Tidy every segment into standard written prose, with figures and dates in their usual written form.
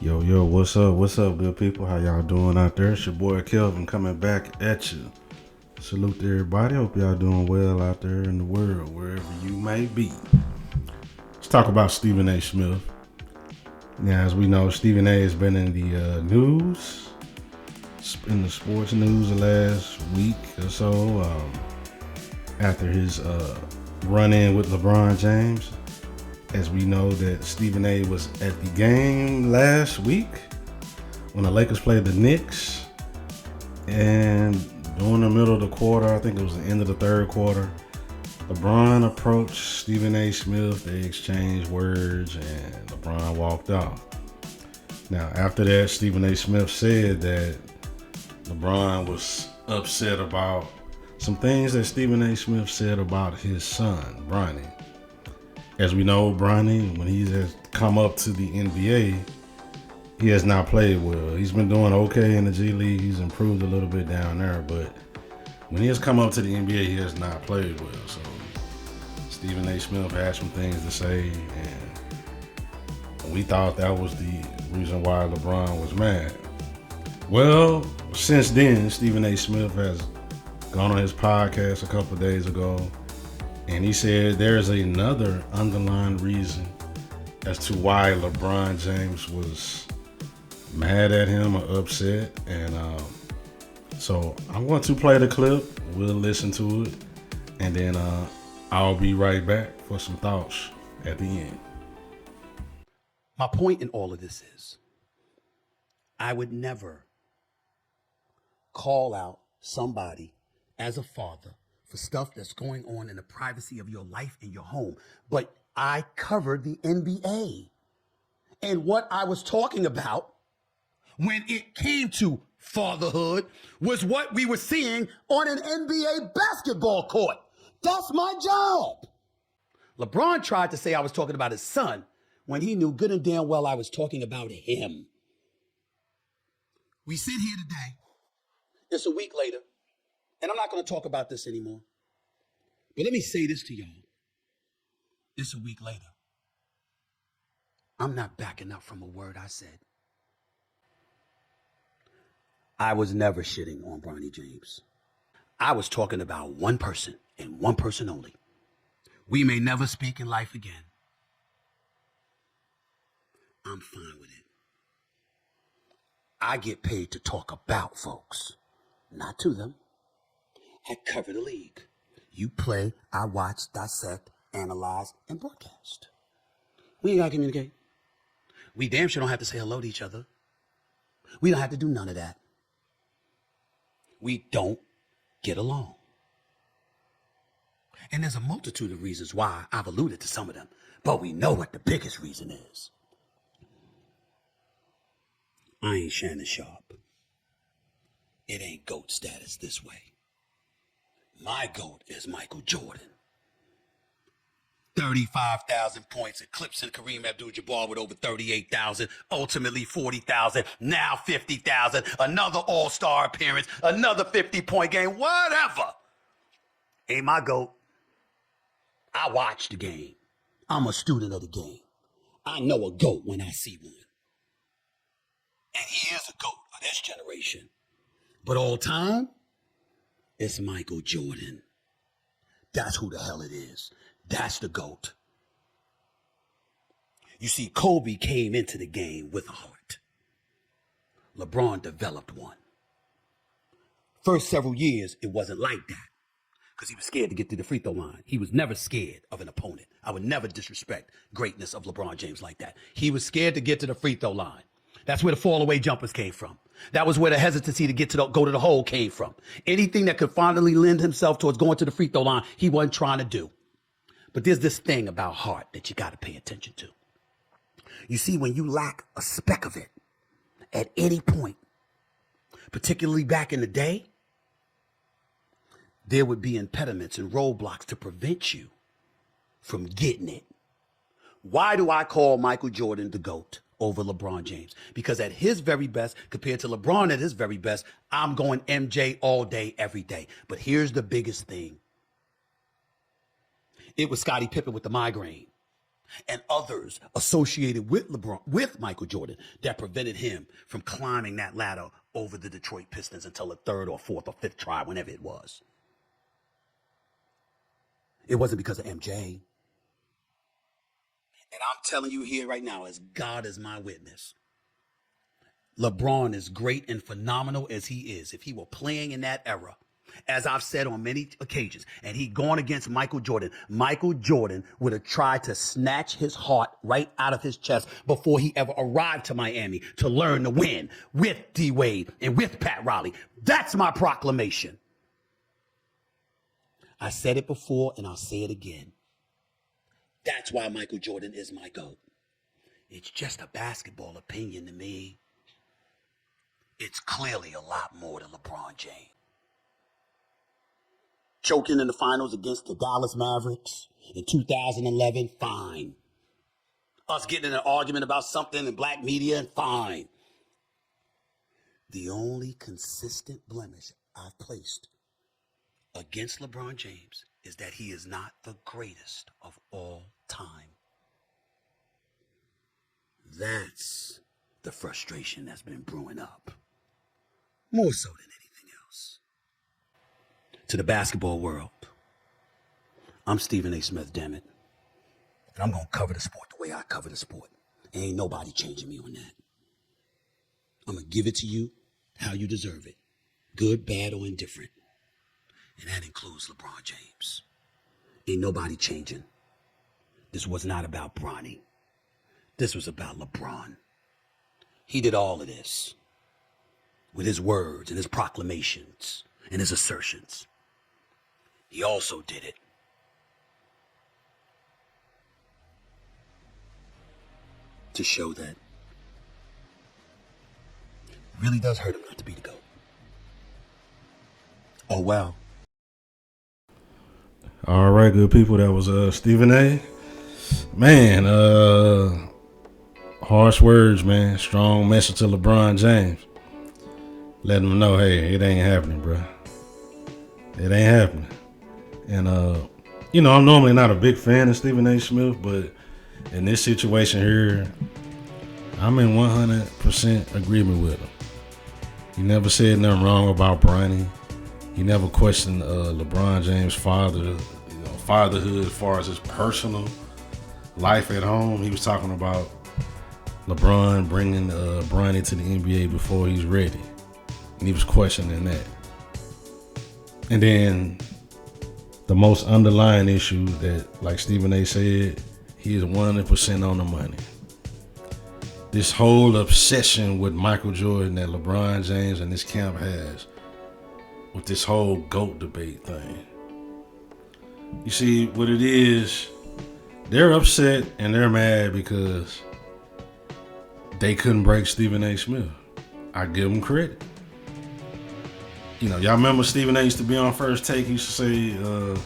Yo, what's up? What's up, good people? How y'all doing out there? It's your boy Kelvin coming back at you. Salute to everybody. Hope y'all doing well out there in the world, wherever you may be. Let's talk about Stephen A. Smith. Now, as we know, Stephen A. has been in the news, in the sports news the last week or so, after his run-in with LeBron James. As we know that Stephen A. was at the game last week when the Lakers played the Knicks, and during the middle of the quarter, I think it was the end of the third quarter, LeBron approached Stephen A. Smith. They exchanged words, and LeBron walked off. Now, after that, Stephen A. Smith said that LeBron was upset about some things that Stephen A. Smith said about his son, Bronny. As we know, Bronny, when he has come up to the NBA, he has not played well. He's been doing okay in the G League. He's improved a little bit down there, but when he has come up to the NBA, he has not played well. So Stephen A. Smith had some things to say, and we thought that was the reason why LeBron was mad. Well, since then, Stephen A. Smith has gone on his podcast a couple of days ago, and he said there's another underlying reason as to why LeBron James was mad at him or upset. And so I'm going to play the clip. We'll listen to it. And then I'll be right back for some thoughts at the end. My point in all of this is I would never call out somebody as a father for stuff that's going on in the privacy of your life and your home. But I covered the NBA. And what I was talking about when it came to fatherhood was what we were seeing on an NBA basketball court. That's my job. LeBron tried to say I was talking about his son when he knew good and damn well I was talking about him. We sit here today. It's a week later. And I'm not going to talk about this anymore. But let me say this to y'all. It's a week later. I'm not backing up from a word I said. I was never shitting on Bronny James. I was talking about one person and one person only. We may never speak in life again. I'm fine with it. I get paid to talk about folks, not to them. I cover the league. You play, I watch, dissect, analyze, and broadcast. We ain't got to communicate. We damn sure don't have to say hello to each other. We don't have to do none of that. We don't get along. And there's a multitude of reasons why I've alluded to some of them, but we know what the biggest reason is. I ain't Shannon Sharp. It ain't GOAT status this way. My GOAT is Michael Jordan. 35,000 points, eclipsing Kareem Abdul-Jabbar with over 38,000, ultimately 40,000, now 50,000, another all-star appearance, another 50-point game, whatever. Ain't my GOAT. I watch the game. I'm a student of the game. I know a GOAT when I see one. And he is a GOAT of this generation. But all time, it's Michael Jordan. That's who the hell it is. That's the GOAT. You see, Kobe came into the game with a heart. LeBron developed one. First several years, it wasn't like that because he was scared to get to the free throw line. He was never scared of an opponent. I would never disrespect greatness of LeBron James like that. He was scared to get to the free throw line. That's where the fall away jumpers came from. That was where the hesitancy to go to the hole came from. Anything that could finally lend himself towards going to the free throw line, he wasn't trying to do. But there's this thing about heart that you got to pay attention to. You see, when you lack a speck of it at any point, particularly back in the day, there would be impediments and roadblocks to prevent you from getting it. Why do I call Michael Jordan the GOAT over LeBron James? Because at his very best, compared to LeBron at his very best, I'm going MJ all day, every day. But here's the biggest thing. It was Scottie Pippen with the migraine. and others associated with with Michael Jordan that prevented him from climbing that ladder over the Detroit Pistons until the third or fourth or fifth try, whenever it was. It wasn't because of MJ. And I'm telling you here right now, as God is my witness, LeBron, as great and phenomenal as he is, if he were playing in that era, as I've said on many occasions, and he'd gone against Michael Jordan would have tried to snatch his heart right out of his chest before he ever arrived to Miami to learn to win with D. Wade and with Pat Riley. That's my proclamation. I said it before and I'll say it again. That's why Michael Jordan is my GOAT. It's just a basketball opinion to me. It's clearly a lot more than LeBron James. Choking in the finals against the Dallas Mavericks in 2011, fine. Us getting in an argument about something in black media, and fine. The only consistent blemish I've placed against LeBron James is that he is not the greatest of all time. That's the frustration that's been brewing up. More so than anything else. To the basketball world, I'm Stephen A. Smith, damn it. And I'm going to cover the sport the way I cover the sport. Ain't nobody changing me on that. I'm going to give it to you how you deserve it. Good, bad, or indifferent. And that includes LeBron James. Ain't nobody changing. This was not about Bronny. This was about LeBron. He did all of this with his words and his proclamations and his assertions. He also did it to show that it really does hurt him not to be the GOAT. Oh, well. All right, good people. That was Stephen A. Man, harsh words, man. Strong message to LeBron James. Letting him know, hey, it ain't happening, bro. It ain't happening. And, I'm normally not a big fan of Stephen A. Smith, but in this situation here, I'm in 100% agreement with him. He never said nothing wrong about Bronny. He never questioned LeBron James' fatherhood as far as his personal life at home. He was talking about LeBron bringing Bronny to the NBA before he's ready. And he was questioning that. And then the most underlying issue that, like Stephen A. said, he is 100% on the money. This whole obsession with Michael Jordan that LeBron James and this camp has with this whole GOAT debate thing. You see, what it is, they're upset and they're mad because they couldn't break Stephen A. Smith. I give them credit. Y'all remember Stephen A. used to be on First Take. He used to say,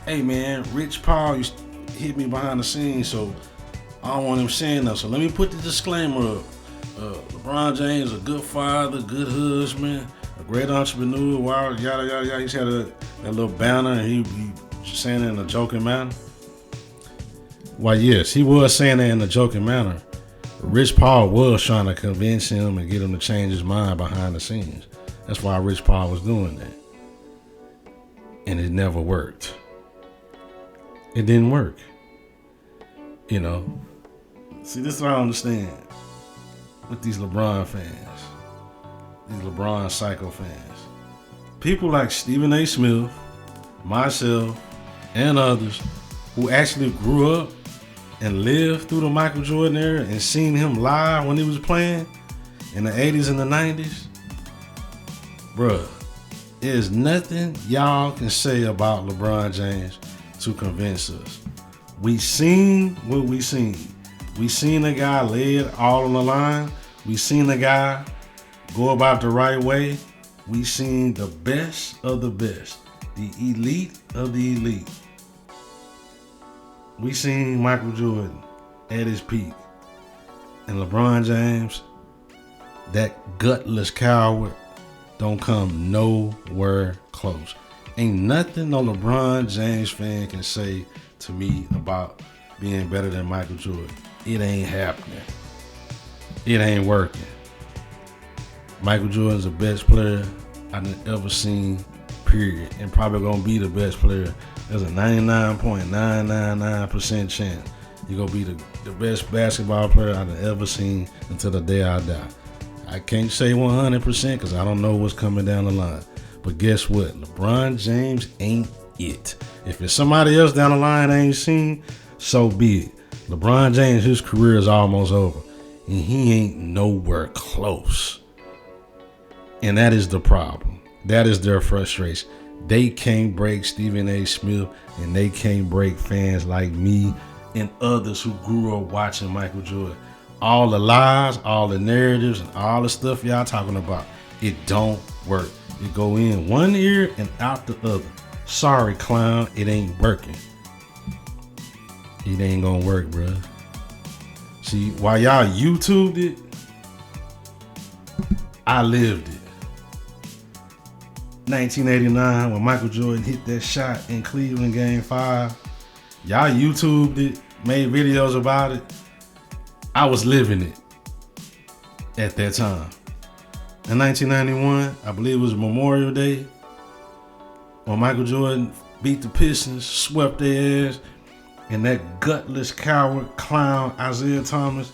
hey man, Rich Paul used to hit me behind the scenes, so I don't want him saying that. So let me put the disclaimer up. LeBron James, a good father, good husband, a great entrepreneur, yada, yada, yada. He just had that little banner and he saying it in a joking manner. Why, yes, he was saying that in a joking manner. Rich Paul was trying to convince him and get him to change his mind behind the scenes. That's why Rich Paul was doing that. And it never worked. It didn't work. See, this is what I understand with these LeBron fans, these LeBron psycho fans. People like Stephen A. Smith, myself, and others who actually grew up and lived through the Michael Jordan era and seen him live when he was playing in the 80s and the 90s. Bruh, there's nothing y'all can say about LeBron James to convince us. We seen what we seen. We seen a guy lay it all on the line. We seen a guy go about the right way. We seen the best of the best, the elite of the elite. We seen Michael Jordan at his peak. And LeBron James, that gutless coward, don't come nowhere close. Ain't nothing no LeBron James fan can say to me about being better than Michael Jordan. It ain't happening. It ain't working. Michael Jordan's the best player I've ever seen, period. And probably gonna be the best player. There's a 99.999% chance you're gonna be the best basketball player I've ever seen until the day I die. I can't say 100% because I don't know what's coming down the line. But guess what? LeBron James ain't it. If it's somebody else down the line I ain't seen, so be it. LeBron James, his career is almost over. And he ain't nowhere close. And that is the problem. That is their frustration. They can't break Stephen A. Smith, and they can't break fans like me and others who grew up watching Michael Jordan. All the lies, all the narratives, and all the stuff y'all talking about, it don't work. It go in one ear and out the other. Sorry, clown, it ain't working. It ain't gonna work, bro. See, while y'all YouTubed it, I lived it. 1989, when Michael Jordan hit that shot in Cleveland Game 5, y'all YouTubed it, made videos about it. I was living it at that time. In 1991, I believe it was Memorial Day, when Michael Jordan beat the Pistons, swept their ass, and that gutless coward clown Isaiah Thomas,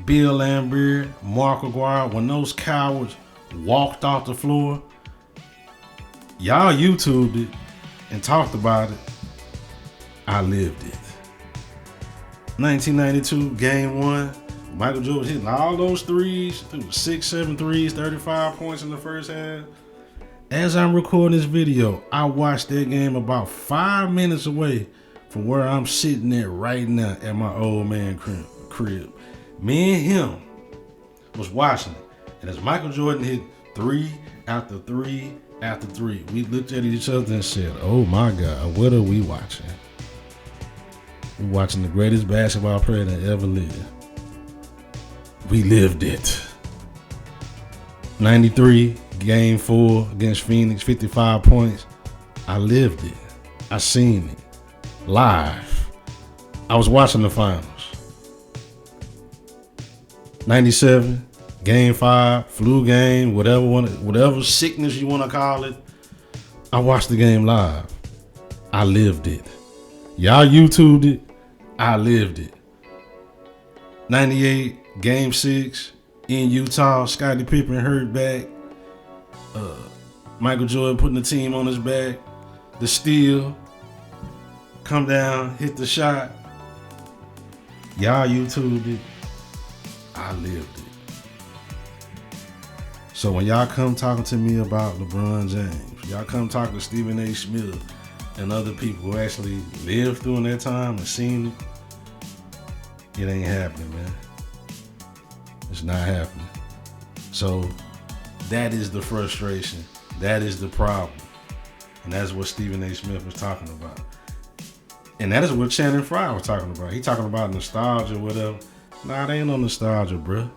Bill Laimbeer, Mark Aguirre, when those cowards walked off the floor, y'all YouTubed it and talked about it. I lived it. 1992, Game 1. Michael Jordan hitting all those threes, 6, 7 threes, 35 points in the first half. As I'm recording this video, I watched that game about 5 minutes away from where I'm sitting at right now at my old man crib. Me and him was watching it. And as Michael Jordan hit 3 after 3 after 3, we looked at each other and said, oh my God, what are we watching? We're watching the greatest basketball player that ever lived. We lived it. 93, Game 4 against Phoenix, 55 points. I lived it. I seen it live. I was watching the finals. 97, Game 5, flu game, whatever sickness you want to call it. I watched the game live. I lived it. Y'all YouTubed it. I lived it. 98, Game 6 in Utah. Scottie Pippen hurt back. Michael Jordan putting the team on his back. The steal. Come down, hit the shot. Y'all YouTubed it. I lived it. So when y'all come talking to me about LeBron James, y'all come talking to Stephen A. Smith and other people who actually lived during that time and seen it, it ain't happening, man. It's not happening. So that is the frustration. That is the problem. And that's what Stephen A. Smith was talking about. And that is what Channing Frye was talking about. He talking about nostalgia or whatever. Nah, it ain't no nostalgia, bruh.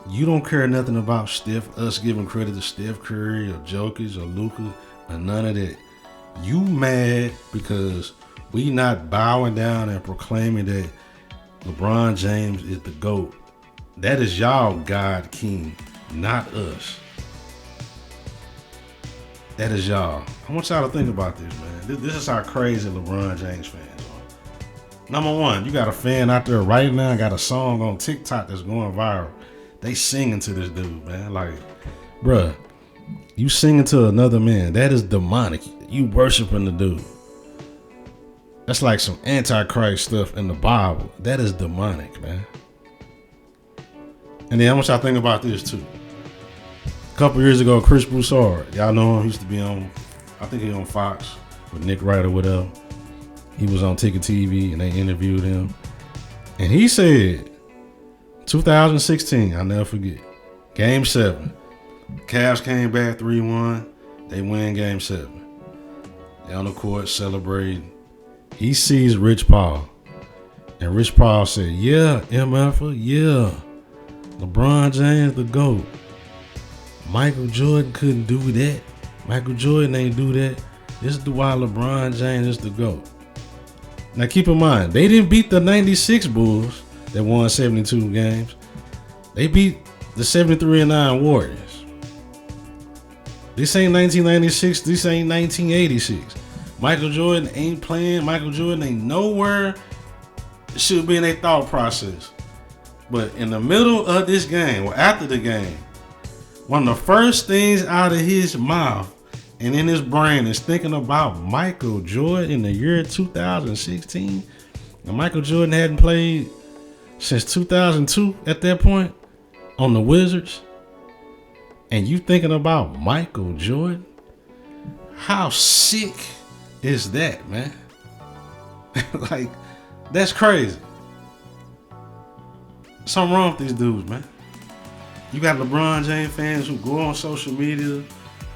You don't care nothing about us giving credit to Steph Curry or Jokic or Luka or none of that. You mad because we not bowing down and proclaiming that LeBron James is the GOAT. That is y'all God King, not us. That is y'all. I want y'all to think about this, man. This is how crazy LeBron James fans are. Number one, you got a fan out there right now, got a song on TikTok that's going viral. They singing to this dude, man. Like, bruh, you singing to another man. That is demonic. You worshiping the dude. That's like some Antichrist stuff in the Bible. That is demonic, man. And then I want y'all to think about this too. A couple years ago, Chris Broussard, y'all know him, he used to be on, I think he on Fox with Nick Wright or whatever. He was on Ticket TV and they interviewed him. And he said, 2016, I'll never forget, Game 7. Cavs came back 3-1. They win Game 7. They on the court celebrating. He sees Rich Paul. And Rich Paul said, yeah, MF, yeah. LeBron James, the GOAT. Michael Jordan couldn't do that. Michael Jordan ain't do that. This is why LeBron James is the GOAT. Now keep in mind, they didn't beat the 96 Bulls that won 72 games. They beat the 73-9 Warriors. This ain't 1996. This ain't 1986. Michael Jordan ain't playing. Michael Jordan ain't nowhere. It should be in their thought process. But in the middle of this game, or after the game, one of the first things out of his mouth and in his brain is thinking about Michael Jordan in the year 2016. And Michael Jordan hadn't played since 2002 at that point on the Wizards. And you thinking about Michael Jordan? How sick is that, man? Like, that's crazy. Something wrong with these dudes, man. You got LeBron James fans who go on social media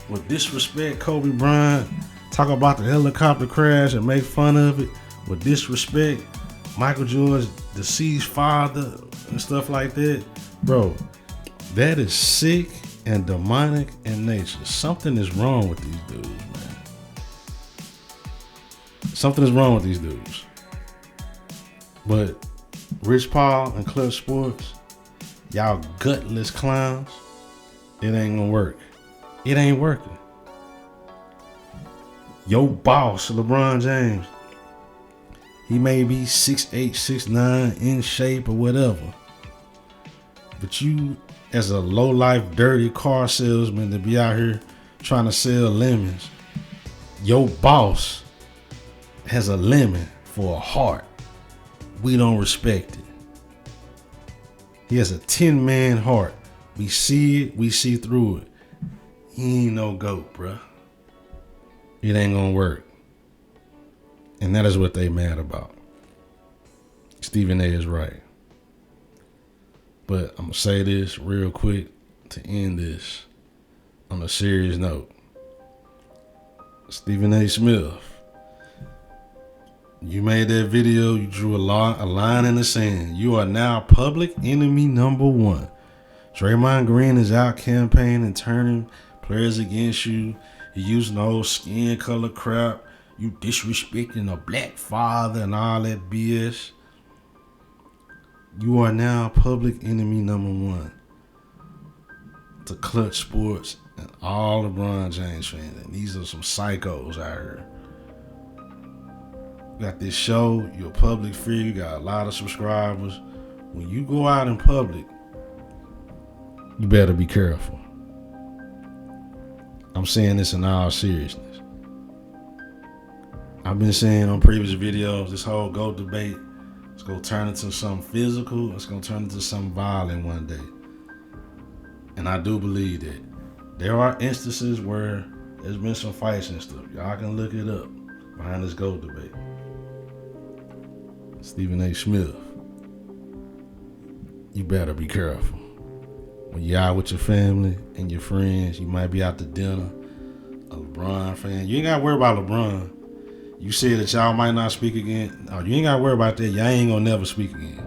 with disrespect Kobe Bryant, talk about the helicopter crash and make fun of it with disrespect Michael Jordan's deceased father and stuff like that. Bro, that is sick and demonic in nature. Something is wrong with these dudes, man. Something is wrong with these dudes. But Rich Paul and Clutch Sports, y'all gutless clowns, it ain't gonna work. It ain't working. Your boss, LeBron James, he may be 6'8", 6'9", in shape or whatever. But you, as a low-life, dirty car salesman to be out here trying to sell lemons, your boss has a lemon for a heart. We don't respect it. He has a 10-man heart. We see it. We see through it. He ain't no goat, bruh. It ain't gonna work. And that is what they mad about. Stephen A is right. But I'm gonna say this real quick to end this on a serious note. Stephen A. Smith, you made that video, you drew a line in the sand. You are now public enemy number one. Draymond Green is out campaigning, turning players against you. You using the old skin color crap. You disrespecting a black father and all that BS. You are now public enemy number one to Clutch Sports and all LeBron James fans. And these are some psychos out here. You got this show, you're a public figure, you got a lot of subscribers. When you go out in public, you better be careful. I'm saying this in all seriousness. I've been saying on previous videos, this whole GOAT debate, it's going to turn into something physical. It's going to turn into something violent one day. And I do believe that there are instances where there's been some fights and stuff. Y'all can look it up behind this GOAT debate. Stephen A. Smith, you better be careful. When you're out with your family and your friends, you might be out to dinner, a LeBron fan. You ain't got to worry about LeBron. You said that y'all might not speak again. No, you ain't got to worry about that. Y'all ain't going to never speak again.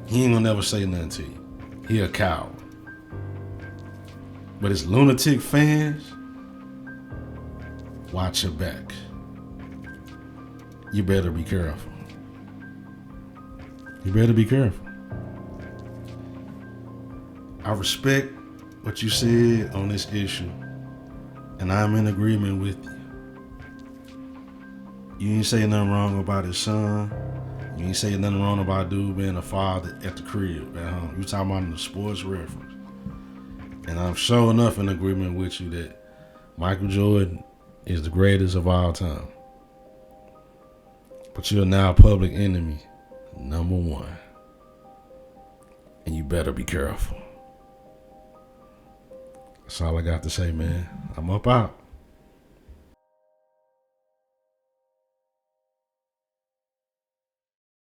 He ain't going to never say nothing to you. He a coward. But his lunatic fans, watch your back. You better be careful. You better be careful. I respect what you said on this issue, and I'm in agreement with you. You ain't say nothing wrong about his son. You ain't say nothing wrong about dude being a father at the crib at home. You talking about in the sports reference. And I'm sure enough in agreement with you that Michael Jordan is the greatest of all time. But you're now public enemy number one. And you better be careful. That's all I got to say, man. I'm up out.